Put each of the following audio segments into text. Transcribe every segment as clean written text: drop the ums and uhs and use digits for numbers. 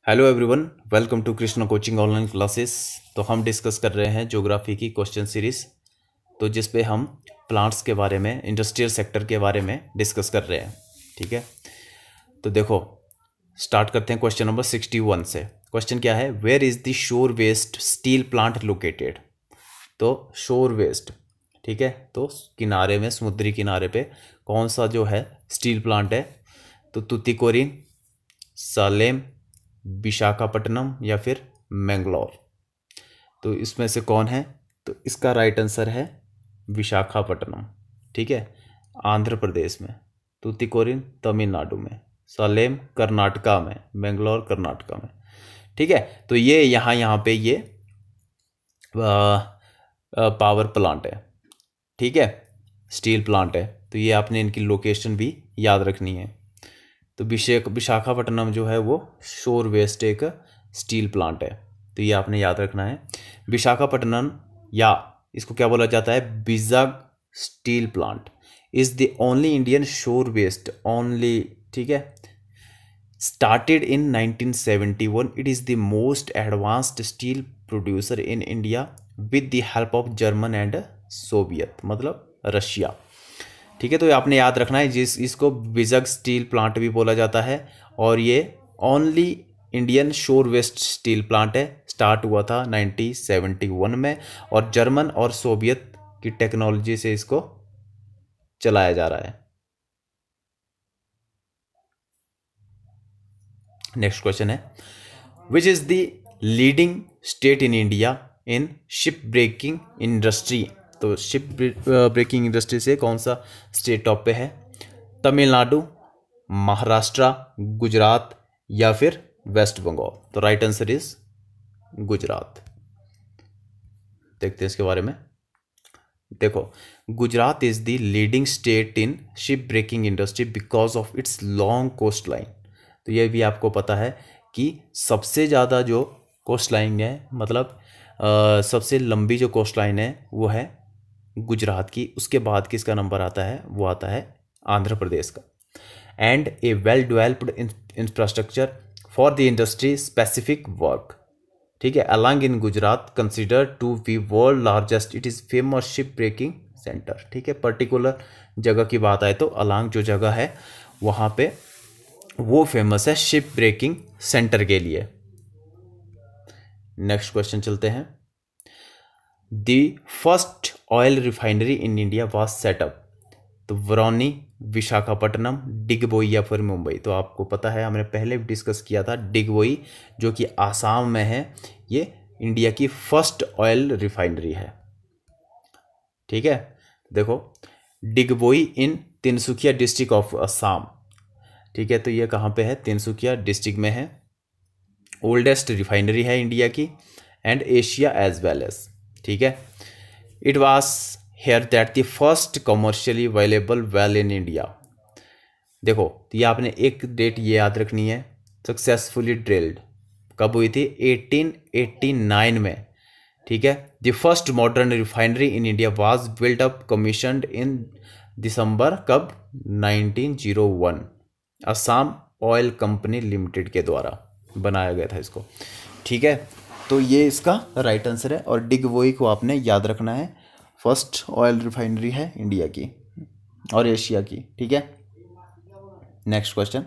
Hello everyone, welcome to Krishna coaching online classes. तो हम discuss कर रहे हैं ज्योग्राफी की क्वेश्चन सीरीज, तो जिस पे हम प्लांट्स के बारे में, इंडस्ट्रियल सेक्टर के बारे में डिस्कस कर रहे हैं। ठीक है, तो देखो स्टार्ट करते हैं क्वेश्चन नंबर 61 से। क्वेश्चन क्या है, where is the shore west steel plant located. तो शोर वेस्ट, ठीक है, तो किनारे में, समुद्री किनारे पे कौन सा जो है स्टील प्लांट है। तो तुतीकोरिन, सालेम, विशाखापट्टनम या फिर मैंगलोर। तो इसमें से कौन है, तो इसका राइट आंसर है विशाखापट्टनम। ठीक है, आंध्र प्रदेश में, तुतीकोरिन तमिलनाडु में, सालेम कर्नाटका में, मैंगलोर कर्नाटका में। ठीक है, तो ये यहाँ पे ये पावर प्लांट है। ठीक है, स्टील प्लांट है, तो ये आपने इनकी लोकेशन भी याद रखनी है। तो विशाखापट्टनम जो है वो शोर वेस्ट एक स्टील प्लांट है, तो ये आपने याद रखना है। विशाखापट्टनम, या इसको क्या बोला जाता है, Vizag steel plant is the only Indian शोर वेस्ट ओनली। ठीक है, started in 1971, it is the most advanced steel producer in India with the help of German and Soviet, मतलब रशिया। ठीक है, तो ये आपने याद रखना है, इसको विजग स्टील प्लांट भी बोला जाता है, और ये ओनली इंडियन शोर वेस्ट स्टील प्लांट है। स्टार्ट हुआ था 1971 में, और जर्मन और सोवियत की टेक्नोलॉजी से इसको चलाया जा रहा है। नेक्स्ट क्वेश्चन है, which is the leading state in India in ship breaking industry. तो शिप ब्रेकिंग इंडस्ट्री से कौन सा स्टेट टॉप पे है, तमिलनाडु, महाराष्ट्र, गुजरात या फिर वेस्ट बंगाल। तो राइट आंसर इज गुजरात। देखते हैं इसके बारे में। देखो, Gujarat is the leading state in ship breaking industry because of its long coast line. तो ये भी आपको पता है कि सबसे ज़्यादा जो कोस्ट लाइन है, मतलब सबसे लंबी जो कोस्ट लाइन है वो है गुजरात की। उसके बाद किसका नंबर आता है, वो आता है आंध्र प्रदेश का। And a well developed infrastructure for the industry specific work. ठीक है, Alang in Gujarat consider to be world largest, it is famous ship breaking centre. ठीक है, पर्टिकुलर जगह की बात आए तो अलॉन्ग जो जगह है वहाँ पे वो फेमस है शिप ब्रेकिंग सेंटर के लिए। नेक्स्ट क्वेश्चन चलते हैं। The first oil refinery in India was setup. तो बरौनी, विशाखापट्टनम, डिगबोई या फिर मुंबई। तो आपको पता है, हमने पहले भी डिस्कस किया था, डिगबोई जो कि आसाम में है, ये इंडिया की फर्स्ट ऑयल रिफाइनरी है। ठीक है, देखो, डिगबोई इन तिनसुकिया डिस्ट्रिक्ट ऑफ असम। ठीक है, तो ये कहाँ पे है, तिनसुकिया डिस्ट्रिक्ट में है। ओल्डेस्ट रिफाइनरी है इंडिया की and Asia as well as. ठीक है, it was here that the first commercially available well in India. देखो, तो ये आपने एक डेट ये याद रखनी है, सक्सेसफुली ड्रिल्ड कब हुई थी, 1889 में। ठीक है, the first modern refinery in India was built up commissioned in December कब, 1901, असम ऑयल कंपनी लिमिटेड के द्वारा बनाया गया था इसको। ठीक है, तो ये इसका राइट आंसर है, और डिगबोई को आपने याद रखना है, फर्स्ट ऑयल रिफाइनरी है इंडिया की और एशिया की। ठीक है, next question,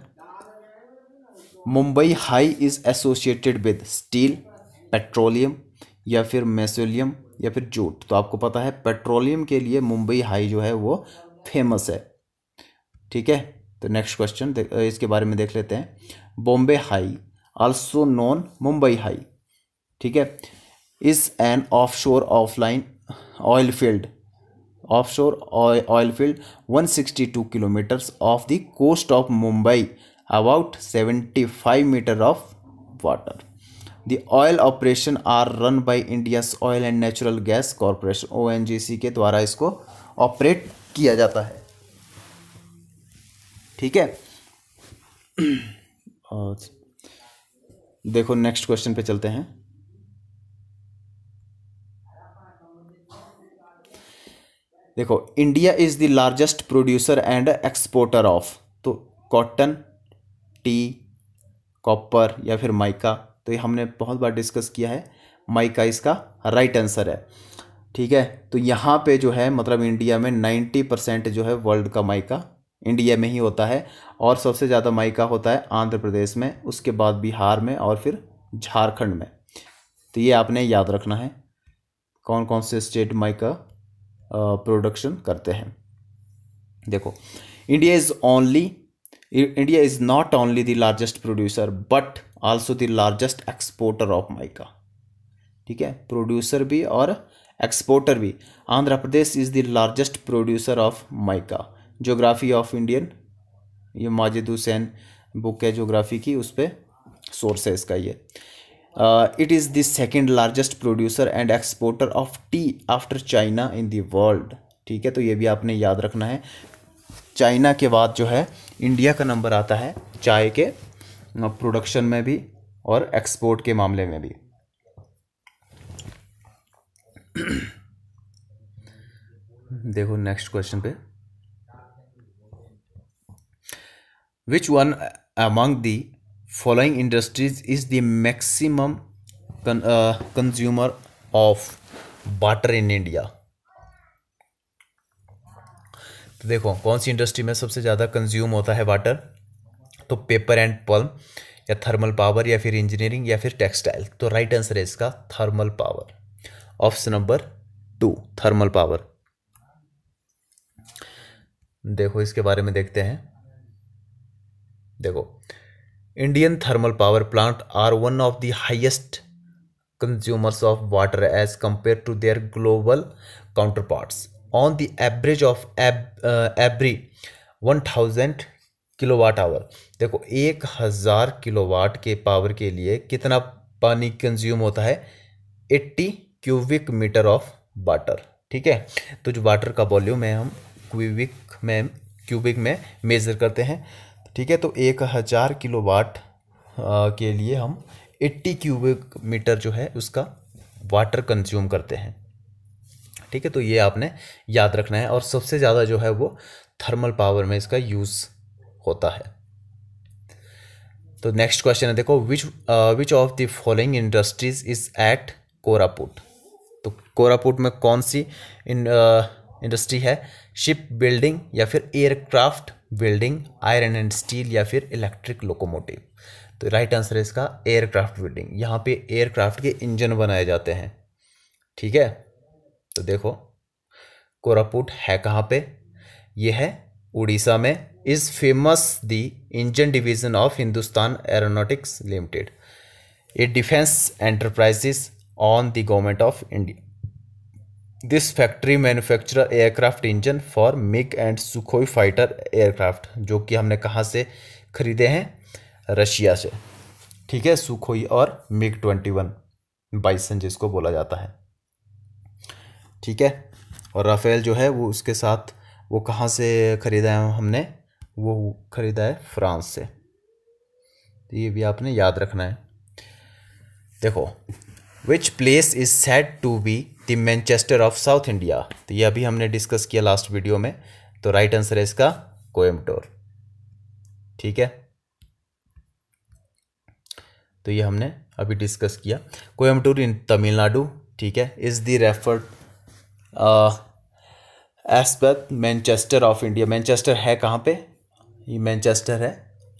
Mumbai high is associated with steel, petroleum या फिर मैसेलियम या फिर जूट। तो आपको पता है पेट्रोलियम के लिए मुंबई हाई जो है वो फेमस है। ठीक है, तो नेक्स्ट क्वेश्चन इसके बारे में देख लेते हैं। Bombay high also known Mumbai high, ठीक है, is an offshore offline oil field, offshore oil field 162 kilometres off the coast of Mumbai, about 75 metre of water. The oil operation are run by India's oil and natural gas corporation, ONGC के द्वारा इसको operate किया जाता है। ठीक है, देखो next question पे चलते हैं। देखो, India is the largest producer and exporter of, तो कॉटन, टी, कॉपर या फिर माइका, तो ये हमने बहुत बार डिस्कस किया है, माइका इसका राइट आंसर है। ठीक है, तो यहाँ पे जो है मतलब इंडिया में 90% जो है वर्ल्ड का माइका इंडिया में ही होता है, और सबसे ज़्यादा माइका होता है आंध्र प्रदेश में, उसके बाद बिहार में और फिर झारखंड में। तो ये आपने याद रखना है कौन कौन से स्टेट माइका प्रोडक्शन करते हैं। देखो, India is not only the largest producer but also the largest exporter of mica. ठीक है, प्रोड्यूसर भी और एक्सपोर्टर भी। Andhra Pradesh is the largest producer of mica. Geography of Indian, ये माजिद हुसैन बुक है ज्योग्राफी की, उस पर सोर्स है इसका ये। It is the second largest producer and exporter of tea after China in the world. ठीक है, तो ये भी आपने याद रखना है, चाइना के बाद जो है इंडिया का नंबर आता है चाय के प्रोडक्शन में भी और एक्सपोर्ट के मामले में भी। देखो नेक्स्ट क्वेश्चन पे, which one among the following industries is the maximum consumer of water in India. तो देखो कौन सी इंडस्ट्री में सबसे ज़्यादा कंज्यूम होता है वाटर, तो पेपर एंड पल्प या थर्मल पावर या फिर इंजीनियरिंग या फिर टेक्सटाइल। तो राइट आंसर है इसका thermal power, option number 2 thermal power. देखो इसके बारे में देखते हैं। देखो, Indian thermal power plant are one of the highest consumers of water as compare to their global counterparts on the average of every 1000 kilowatt hour. देखो 1000 kilowatt के power के लिए कितना पानी कंज्यूम होता है, 80 क्यूबिक मीटर ऑफ वाटर। ठीक है, तो जो वाटर का वॉल्यूम है हम क्यूबिक में मेजर करते हैं। ठीक है, तो 1000 किलोवाट के लिए हम 80 क्यूबिक मीटर जो है उसका वाटर कंज्यूम करते हैं। ठीक है, तो ये आपने याद रखना है, और सबसे ज़्यादा जो है वो थर्मल पावर में इसका यूज़ होता है। तो नेक्स्ट क्वेश्चन है, देखो which of the following industries is at Koraput. तो कोरापुट में कौन सी इंडस्ट्री है, शिप बिल्डिंग या फिर aircraft building, iron and steel या फिर इलेक्ट्रिक लोकोमोटिव। तो राइट आंसर है इसका एयरक्राफ्ट बिल्डिंग, यहाँ पे एयरक्राफ्ट के इंजन बनाए जाते हैं। ठीक है, तो देखो कोरापुट है कहाँ पे, ये है उड़ीसा में। Is famous the engine division of Hindustan aeronautics limited, A defence enterprises on the government of India. This factory manufacture aircraft engine for MiG and Sukhoi fighter aircraft, जो कि हमने कहाँ से खरीदे हैं, रशिया से। ठीक है, सुखोई और मिग 21 बाइसन जिसको बोला जाता है। ठीक है, और राफेल जो है वो उसके साथ वो कहाँ से खरीदा है हमने, वो खरीदा है फ्रांस से। तो ये भी आपने याद रखना है। देखो, which place is said to be the Manchester of south India. तो ये अभी हमने डिस्कस किया लास्ट वीडियो में, तो राइट आंसर है इसका कोयम्बटूर। ठीक है, तो ये हमने अभी डिस्कस किया। कोयम्बटूर इन तमिलनाडु। ठीक है, is the referred aspect Manchester of India. Manchester है कहाँ पे, ये मैनचेस्टर है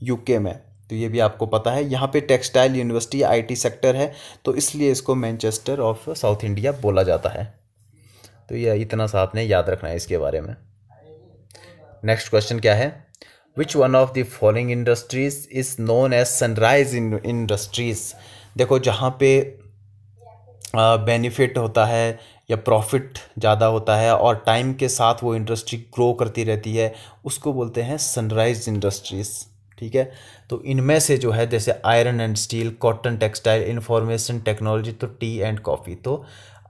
यूके में, तो ये भी आपको पता है। यहाँ पे टेक्सटाइल यूनिवर्सिटी आईटी सेक्टर है, तो इसलिए इसको मैनचेस्टर ऑफ साउथ इंडिया बोला जाता है। तो ये इतना सा आपने याद रखना है इसके बारे में। नेक्स्ट क्वेश्चन क्या है, which one of the following industries is known as sunrise industries. देखो जहाँ पे बेनिफिट होता है या प्रॉफिट ज़्यादा होता है और टाइम के साथ वो इंडस्ट्री ग्रो करती रहती है, उसको बोलते हैं सनराइज इंडस्ट्रीज़। ठीक है, तो इनमें से जो है जैसे iron and steel, cotton textile, information technology, तो टी एंड कॉफ़ी। तो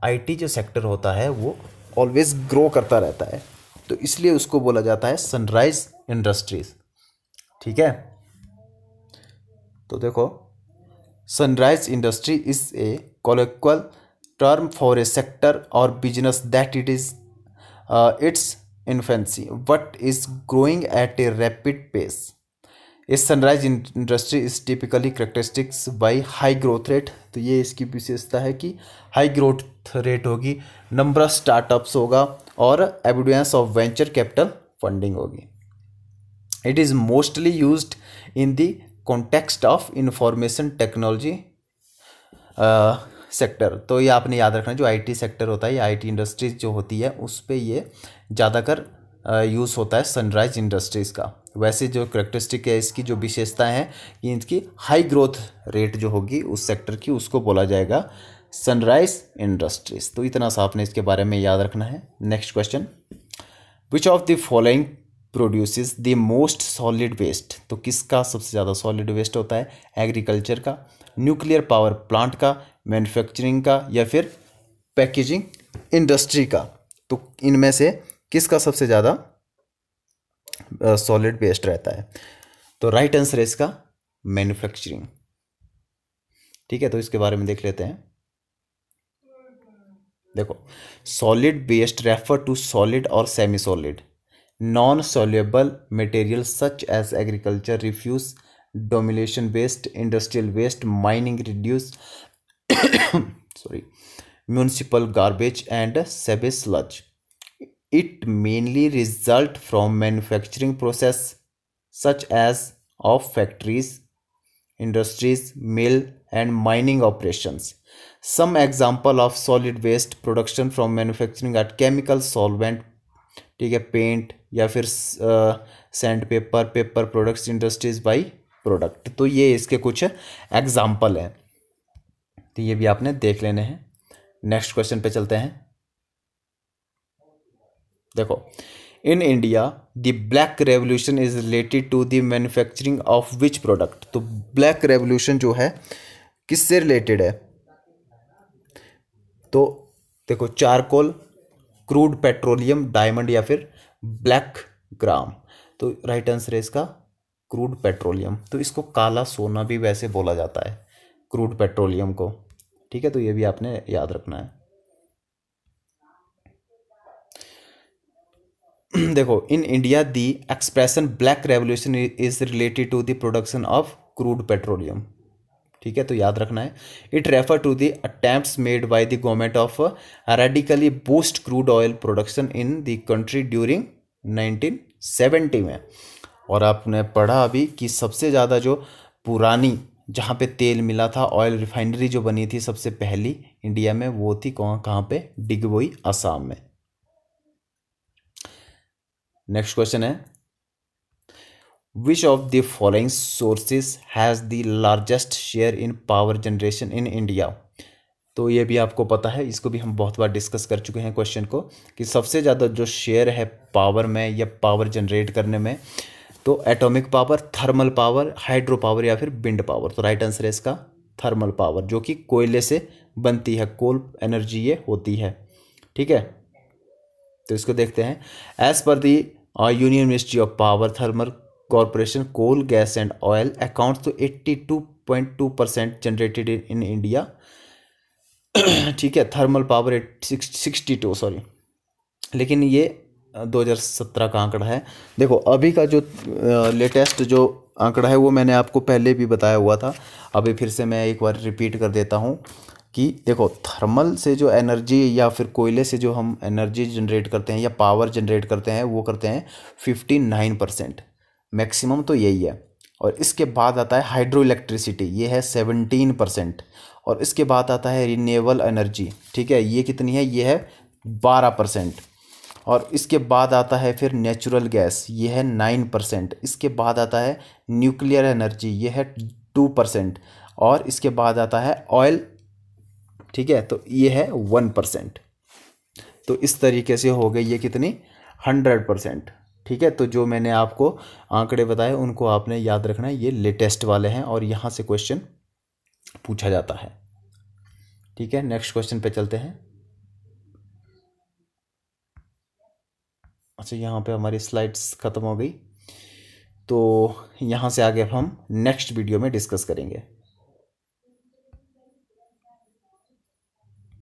आईटी जो सेक्टर होता है वो ऑलवेज ग्रो करता रहता है, तो इसलिए उसको बोला जाता है सनराइज इंडस्ट्रीज। ठीक है, तो देखो sunrise industry is a colloquial term for a sector or business that it is its infancy but is growing at a rapid pace. इस sunrise industry is typically characteristics by high growth rate, तो ये इसकी विशेषता है कि high growth rate होगी, number of startups होगा और evidence of venture capital funding होगी। It is mostly used in the context of information technology sector, तो ये आपने याद रखना, जो आईटी सेक्टर होता है या आईटी इंडस्ट्रीज जो होती है उस पर ये ज़्यादातर यूज़ होता है सनराइज इंडस्ट्रीज़ का। वैसे जो करेक्टरिस्टिक है इसकी, जो विशेषताएं हैं कि इसकी हाई ग्रोथ रेट जो होगी उस सेक्टर की, उसको बोला जाएगा सनराइज इंडस्ट्रीज। तो इतना सा आपने इसके बारे में याद रखना है। Next question, which of the following produces the most solid waste, तो किसका सबसे ज़्यादा सॉलिड वेस्ट होता है? एग्रीकल्चर का, न्यूक्लियर पावर प्लांट का, मैन्युफैक्चरिंग का या फिर पैकेजिंग इंडस्ट्री का। तो इनमें से किसका सबसे ज़्यादा सॉलिड वेस्ट रहता है? तो राइट आंसर है इसका मैन्युफैक्चरिंग। ठीक है, तो इसके बारे में देख लेते हैं। देखो, solid waste refer to solid और semi solid non soluble material such as agriculture refuse, डोमिलेशन वेस्ट, इंडस्ट्रियल वेस्ट, माइनिंग रिड्यूस sorry, municipal garbage and sewage sludge. It mainly result from manufacturing process such as of factories, industries, mill and mining operations. Some example of solid waste production from manufacturing are chemical solvent, ठीक है, paint या फिर sand paper, paper products, industries by product. तो ये इसके कुछ example हैं, तो ये भी आपने देख लेने हैं। नेक्स्ट क्वेश्चन पे चलते हैं। देखो, in India the black revolution is related to the manufacturing of which product. तो ब्लैक रेवोल्यूशन जो है किससे रिलेटेड है? तो देखो, चारकोल, क्रूड पेट्रोलियम, डायमंड या फिर ब्लैक ग्राम। तो राइट आंसर है इसका क्रूड पेट्रोलियम। तो इसको काला सोना भी वैसे बोला जाता है, क्रूड पेट्रोलियम को। ठीक है, तो ये भी आपने याद रखना है। देखो, in India the expression black revolution is related to the production of crude petroleum. ठीक है, तो याद रखना है। It refer to the attempts made by the government of radically boost crude oil production in the country during 1970 में। और आपने पढ़ा अभी कि सबसे ज़्यादा जो पुरानी जहाँ पे तेल मिला था, ऑयल रिफाइनरी जो बनी थी सबसे पहली इंडिया में, वो थी कहाँ पे? डिगबोई, असम में। नेक्स्ट क्वेश्चन है, विच of the following sources has the largest share in power generation in India. तो ये भी आपको पता है, इसको भी हम बहुत बार डिस्कस कर चुके हैं क्वेश्चन को, कि सबसे ज़्यादा जो शेयर है पावर में या पावर जनरेट करने में, तो atomic power, thermal power, hydro power या फिर विंड पावर। तो राइट आंसर है इसका थर्मल पावर, जो कि कोयले से बनती है, कोल एनर्जी ये होती है। ठीक है, तो इसको देखते हैं। As per the union ministry of power, thermal corporation, coal, gas and oil accounts तो 82.2% जनरेटेड इन इंडिया। ठीक है, थर्मल पावर 62, सॉरी, लेकिन ये 2017 का आंकड़ा है। देखो, अभी का जो लेटेस्ट जो आंकड़ा है वो मैंने आपको पहले भी बताया हुआ था, अभी फिर से मैं एक बार रिपीट कर देता हूँ कि देखो, थर्मल से जो एनर्जी या फिर कोयले से जो हम एनर्जी जनरेट करते हैं या पावर जनरेट करते हैं, वो करते हैं 59%, मैक्सिमम तो यही है। और इसके बाद आता है हाइड्रो इलेक्ट्रिसिटी, ये है 17%। और इसके बाद आता है रिन्यूएबल एनर्जी, ठीक है, ये कितनी है? ये है 12%। और इसके बाद आता है फिर नेचुरल गैस, ये है 9%। इसके बाद आता है न्यूक्लियर एनर्जी, ये है 2%। और इसके बाद आता है ऑयल, ठीक है, तो ये है 1%। तो इस तरीके से हो गई ये कितनी? 100%। ठीक है, तो जो मैंने आपको आंकड़े बताए उनको आपने याद रखना है, ये लेटेस्ट वाले हैं और यहाँ से क्वेश्चन पूछा जाता है। ठीक है, नेक्स्ट क्वेश्चन पे चलते हैं। अच्छा, यहाँ पे हमारी स्लाइड्स ख़त्म हो गई, तो यहाँ से आगे हम नेक्स्ट वीडियो में डिस्कस करेंगे।